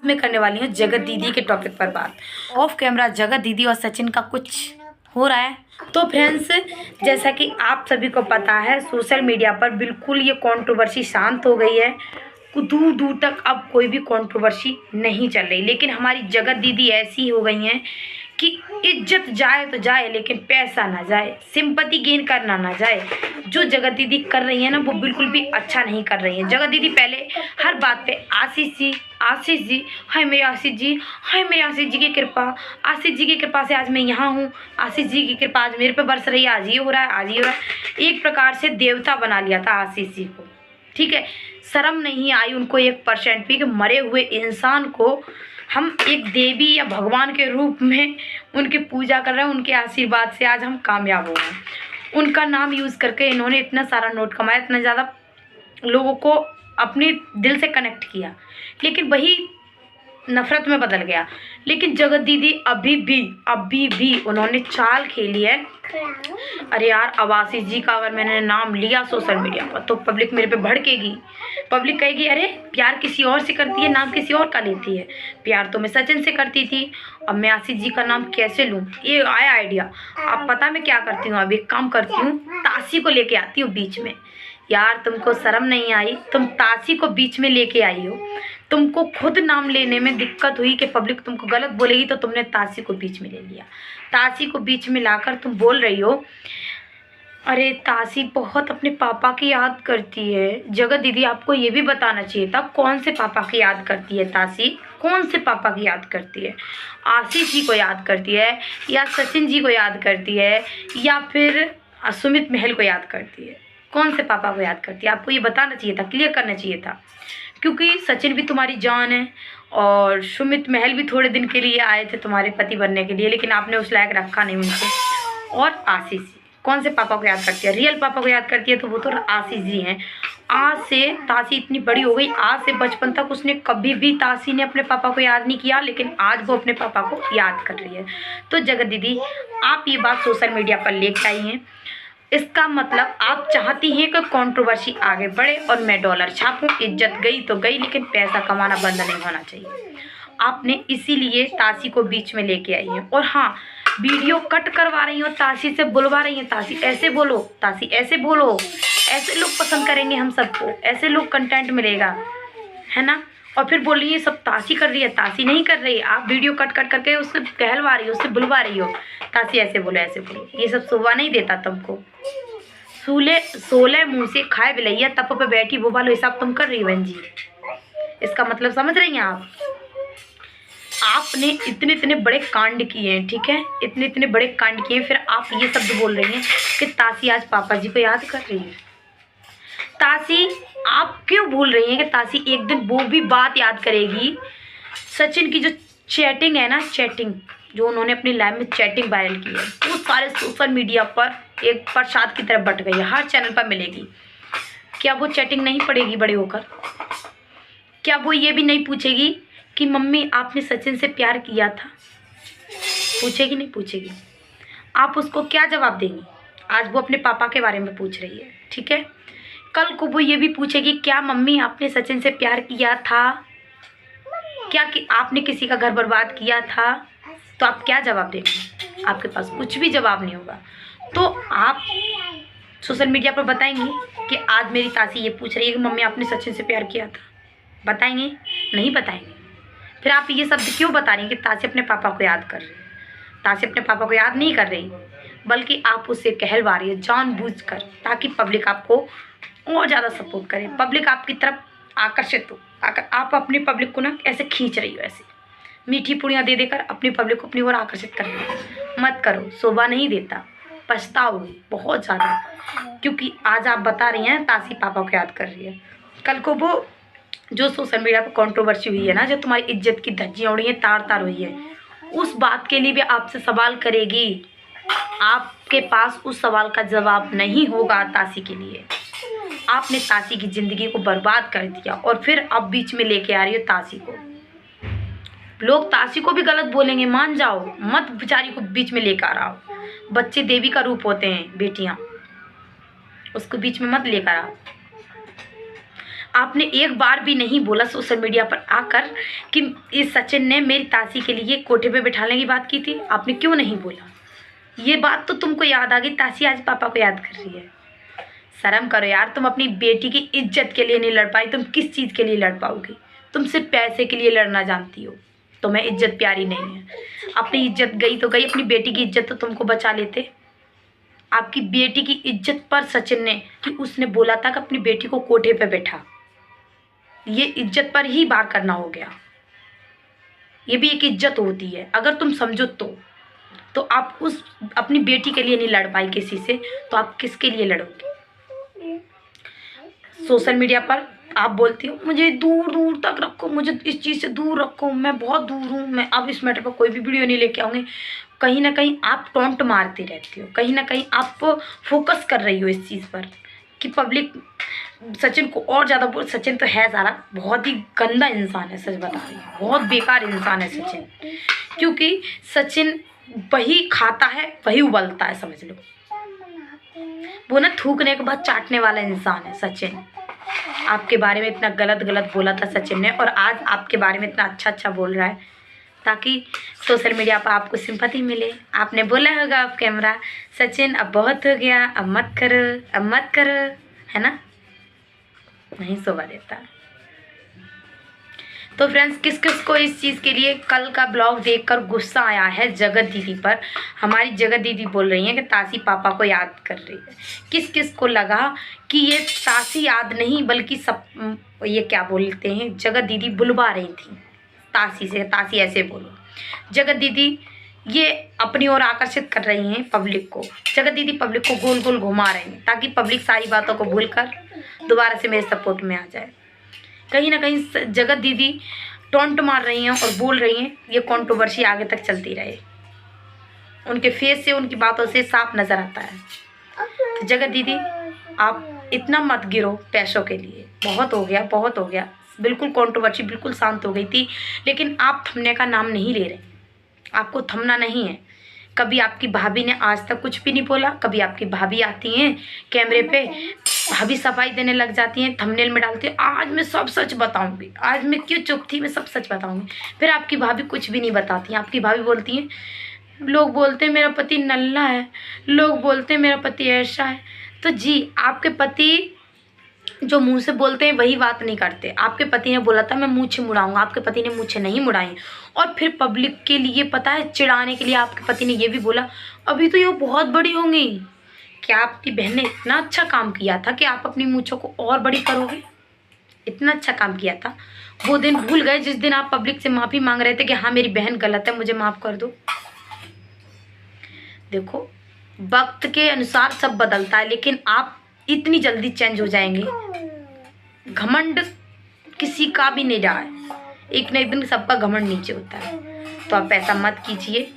मैं करने वाली हूँ जगत दीदी के टॉपिक पर बात। ऑफ कैमरा जगत दीदी और सचिन का कुछ हो रहा है। तो फ्रेंड्स, जैसा कि आप सभी को पता है, सोशल मीडिया पर बिल्कुल ये कंट्रोवर्सी शांत हो गई है। दूर दूर तक अब कोई भी कंट्रोवर्सी नहीं चल रही। लेकिन हमारी जगत दीदी ऐसी हो गई हैं कि इज्जत जाए तो जाए, लेकिन पैसा ना जाए, सिंपैथी गेन करना ना जाए। जो जगत दीदी कर रही है ना, वो बिल्कुल भी अच्छा नहीं कर रही है। जगत दीदी पहले हर बात पे आशीष जी, हाय मेरे आशीष जी, हाय मेरे आशीष जी की कृपा, आशीष जी की कृपा से आज मैं यहाँ हूँ, आशीष जी की कृपा आज मेरे पे बरस रही है, आज ये हो रहा है, आज ये हो रहा है। एक प्रकार से देवता बना लिया था आशीष जी को। ठीक है, शर्म नहीं आई उनको 1% भी कि मरे हुए इंसान को हम एक देवी या भगवान के रूप में उनकी पूजा कर रहे हैं। उनके आशीर्वाद से आज हम कामयाब हो गए। उनका नाम यूज़ करके इन्होंने इतना सारा नोट कमाया, इतना ज़्यादा लोगों को अपने दिल से कनेक्ट किया, लेकिन वही नफरत में बदल गया। लेकिन जगत दीदी अभी भी उन्होंने चाल खेली है। अरे यार, अब आशीष जी का अगर मैंने नाम लिया सोशल मीडिया पर तो पब्लिक मेरे पे भड़केगी। पब्लिक कहेगी अरे प्यार किसी और से करती है, नाम किसी और का लेती है। प्यार तो मैं सचिन से करती थी, अब मैं आशीष जी का नाम कैसे लूँ? ये आया आइडिया। अब पता मैं क्या करती हूँ, अब एक काम करती हूँ, ताशी को लेके आती हूँ बीच में। यार तुमको शर्म नहीं आई? तुम ताशी को बीच में लेके आई हो। तुमको खुद नाम लेने में दिक्कत हुई कि पब्लिक तुमको गलत बोलेगी, तो तुमने ताशी को बीच में ले लिया। ताशी को बीच में लाकर तुम बोल रही हो अरे ताशी बहुत अपने पापा की याद करती है। जगत दीदी, आपको ये भी बताना चाहिए था कौन से पापा की याद करती है ताशी, कौन से पापा की याद करती है? आशीष जी को याद करती है, या सचिन जी को याद करती है, या फिर सुमित महल को याद करती है? कौन से पापा को याद करती है? आपको ये बताना चाहिए था, क्लियर करना चाहिए था। क्योंकि सचिन भी तुम्हारी जान है और सुमित महल भी थोड़े दिन के लिए आए थे तुम्हारे पति बनने के लिए, लेकिन आपने उस लायक रखा नहीं उनको। और आशीष जी कौन से पापा को याद करती है? रियल पापा को याद करती है तो वो तो आशीष जी हैं। आज से ताशी इतनी बड़ी हो गई, आज से बचपन तक उसने कभी भी ताशी ने अपने पापा को याद नहीं किया, लेकिन आज वो अपने पापा को याद कर रही है। तो जगत दीदी, आप ये बात सोशल मीडिया पर लेकर आई हैं, इसका मतलब आप चाहती हैं कि कंट्रोवर्सी आगे बढ़े और मैं डॉलर छापूं। इज्जत गई तो गई, लेकिन पैसा कमाना बंद नहीं होना चाहिए। आपने इसीलिए ताशी को बीच में लेके आई हैं। और हाँ, वीडियो कट करवा रही हो, ताशी से बुलवा रही हैं, ताशी ऐसे बोलो, ताशी ऐसे बोलो, ऐसे लोग पसंद करेंगे हम सबको, ऐसे लोग कंटेंट मिलेगा, है ना? और फिर बोल रही है सब ताशी कर रही है, ताशी नहीं कर रही। आप वीडियो कट करके उससे कहलवा रही हो, उससे बुलवा रही हो, ताशी ऐसे बोलो, ऐसे बोलो। ये सब शोभा नहीं देता तुमको। 16 मुँह से खाए बिलैया तप पे बैठी वो वालो हिसाब तुम कर रही हो बहन जी। इसका मतलब समझ रही हैं आप? आपने इतने बड़े कांड किए हैं, ठीक है, इतने बड़े कांड किए हैं, फिर आप ये शब्द बोल रही हैं कि ताशी आज पापा जी को याद कर रही है। ताशी, आप क्यों भूल रही हैं कि ताशी एक दिन वो भी बात याद करेगी? सचिन की जो चैटिंग है ना, चैटिंग जो उन्होंने अपनी लाइफ में चैटिंग वायरल की है, वो सारे सोशल मीडिया पर एक प्रसाद की तरफ बट गई है, हर चैनल पर मिलेगी। क्या वो चैटिंग नहीं पड़ेगी बड़े होकर? क्या वो ये भी नहीं पूछेगी कि मम्मी आपने सचिन से प्यार किया था? पूछेगी नहीं पूछेगी? आप उसको क्या जवाब देंगी? आज वो अपने पापा के बारे में पूछ रही है, ठीक है, कल को वो ये भी पूछेगी क्या मम्मी आपने सचिन से प्यार किया था? क्या कि आपने किसी का घर बर्बाद किया था? तो आप क्या जवाब देंगे? आपके पास कुछ भी जवाब नहीं होगा। तो आप सोशल मीडिया पर बताएंगी कि आज मेरी ताशी ये पूछ रही है कि मम्मी आपने सचिन से प्यार किया था? बताएंगे? नहीं बताएंगे। फिर आप ये शब्द क्यों बता रही हैं कि ताशी अपने पापा को याद कर रही है? ताशी अपने पापा को याद नहीं कर रही, बल्कि आप उससे कहलवा रही है जानबूझकर, ताकि पब्लिक आपको और ज़्यादा सपोर्ट करे, पब्लिक आपकी तरफ आकर्षित हो। आप अपनी पब्लिक को ना ऐसे खींच रही हो, ऐसे मीठी पुड़ियाँ दे देकर अपनी पब्लिक को अपनी ओर आकर्षित कर रही हो। मत करो, शोभा नहीं देता, पछताओगी बहुत ज़्यादा। क्योंकि आज आप बता रही हैं ताशी पापा को याद कर रही है, कल को वो जो सोशल मीडिया पर कंट्रोवर्सी हुई है ना, जो तुम्हारी इज्जत की धज्जियाँ उड़ी हैं, तार तार हुई है, उस बात के लिए भी आपसे सवाल करेगी। आपके पास उस सवाल का जवाब नहीं होगा ताशी के लिए। आपने ताशी की ज़िंदगी को बर्बाद कर दिया और फिर अब बीच में लेके आ रही हो ताशी को। लोग ताशी को भी गलत बोलेंगे, मान जाओ, मत बेचारी को बीच में लेकर आओ। बच्चे देवी का रूप होते हैं, बेटियां, उसको बीच में मत लेकर आओ। आपने एक बार भी नहीं बोला सोशल मीडिया पर आकर कि इस सचिन ने मेरी तासी के लिए कोठे पे बिठाने की बात की थी। आपने क्यों नहीं बोला? ये बात तो तुमको याद आ गई, तासी आज पापा को याद कर रही है। शर्म करो यार, तुम अपनी बेटी की इज्जत के लिए नहीं लड़ पाई, तुम किस चीज़ के लिए लड़ पाओगी? तुम सिर्फ पैसे के लिए लड़ना जानती हो, तुम्हें इज्जत प्यारी नहीं है। अपनी इज्जत गई तो गई, अपनी बेटी की इज्जत तो तुमको बचा लेते। आपकी बेटी की इज्जत पर सचिन ने कि उसने बोला था कि अपनी बेटी को कोठे पे बैठा, ये इज्जत पर ही बार करना हो गया। ये भी एक इज्जत होती है, अगर तुम समझो तो आप उस अपनी बेटी के लिए नहीं लड़ पाई किसी से, तो आप किसके लिए लड़ोगे? सोशल मीडिया पर आप बोलती हो मुझे दूर दूर तक रखो, मुझे इस चीज़ से दूर रखो, मैं बहुत दूर हूँ, मैं अब इस मैटर पर कोई भी वीडियो नहीं लेके आऊँगी। कहीं ना कहीं आप टॉन्ट मारती रहती हो, कहीं ना कहीं आप फोकस कर रही हो इस चीज़ पर कि पब्लिक सचिन को और ज़्यादा बोल। सचिन तो है सारा बहुत ही गंदा इंसान है, सच बता रही है, बहुत बेकार इंसान है सचिन। क्योंकि सचिन वही खाता है वही उबलता है, समझ लो। वो ना थूकने के बाद चाटने वाला इंसान है सचिन। आपके बारे में इतना गलत गलत बोला था सचिन ने, और आज आपके बारे में इतना अच्छा अच्छा बोल रहा है ताकि सोशल मीडिया पर आपको सिंपैथी मिले। आपने बोला होगा ऑफ कैमरा, सचिन अब बहुत हो गया, अब मत करो, अब मत करो, है ना? नहीं शोभा देता। तो फ्रेंड्स, किस किस को इस चीज़ के लिए कल का ब्लॉग देखकर गुस्सा आया है जगत दीदी पर? हमारी जगत दीदी बोल रही हैं कि तासी पापा को याद कर रही है। किस किस को लगा कि ये तासी याद नहीं बल्कि सब ये क्या बोलते हैं, जगत दीदी बुलवा रही थी तासी से, तासी ऐसे बोलो। जगत दीदी ये अपनी ओर आकर्षित कर रही हैं पब्लिक को। जगत दीदी पब्लिक को गोल गोल घुमा रही हैं ताकि पब्लिक सारी बातों को भूलकर दोबारा से मेरे सपोर्ट में आ जाए। कहीं ना कहीं जगत दीदी टॉन्ट मार रही हैं और बोल रही हैं ये कंट्रोवर्सी आगे तक चलती रहे। उनके फेस से, उनकी बातों से साफ नज़र आता है। तो जगत दीदी आप इतना मत गिरो पैसों के लिए, बहुत हो गया, बहुत हो गया। बिल्कुल कंट्रोवर्सी बिल्कुल शांत हो गई थी, लेकिन आप थमने का नाम नहीं ले रहे। आपको थमना नहीं है। कभी आपकी भाभी ने आज तक कुछ भी नहीं बोला, कभी आपकी भाभी आती हैं कैमरे पे, भाभी सफाई देने लग जाती हैं, थंबनेल में डालती है आज मैं सब सच बताऊंगी, आज मैं क्यों चुप थी, मैं सब सच बताऊंगी। फिर आपकी भाभी कुछ भी नहीं बताती हैं। आपकी भाभी बोलती हैं लोग बोलते हैं मेरा पति नल्ला है, लोग बोलते हैं मेरा पति ऐसा है। तो जी, आपके पति जो मुंह से बोलते हैं वही बात नहीं करते। आपके पति ने बोला था मैं मूंछें मुड़ाऊंगा, आपके पति ने मूंछें नहीं मुड़ाई। और फिर पब्लिक के लिए पता है चिढ़ाने के लिए आपके पति ने ये भी बोला अभी तो ये बहुत बड़ी होंगी। क्या आपकी बहन ने इतना अच्छा काम किया था कि आप अपनी मूंछों को और बड़ी करोगे? इतना अच्छा काम किया था, वो दिन भूल गए जिस दिन आप पब्लिक से माफ़ी मांग रहे थे कि हाँ मेरी बहन गलत है, मुझे माफ़ कर दो। देखो, वक्त के अनुसार सब बदलता है, लेकिन आप इतनी जल्दी चेंज हो जाएंगे। घमंड किसी का भी नहीं रहा है, एक न एक दिन सबका घमंड नीचे होता है। तो आप ऐसा मत कीजिए।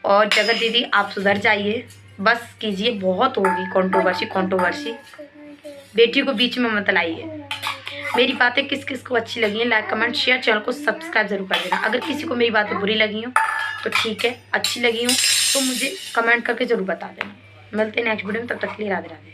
और जगत दीदी आप सुधर जाइए, बस कीजिए, बहुत होगी कंट्रोवर्सी। बेटी को बीच में मत लाइए। मेरी बातें किस किस को अच्छी लगी हैं लाइक कमेंट शेयर, चैनल को सब्सक्राइब जरूर कर देना। अगर किसी को मेरी बातें बुरी लगी हो तो ठीक है, अच्छी लगी हो तो मुझे कमेंट करके ज़रूर बता देना। मिलते हैं नेक्स्ट वीडियो में, तब तक के लिए राधे राधे।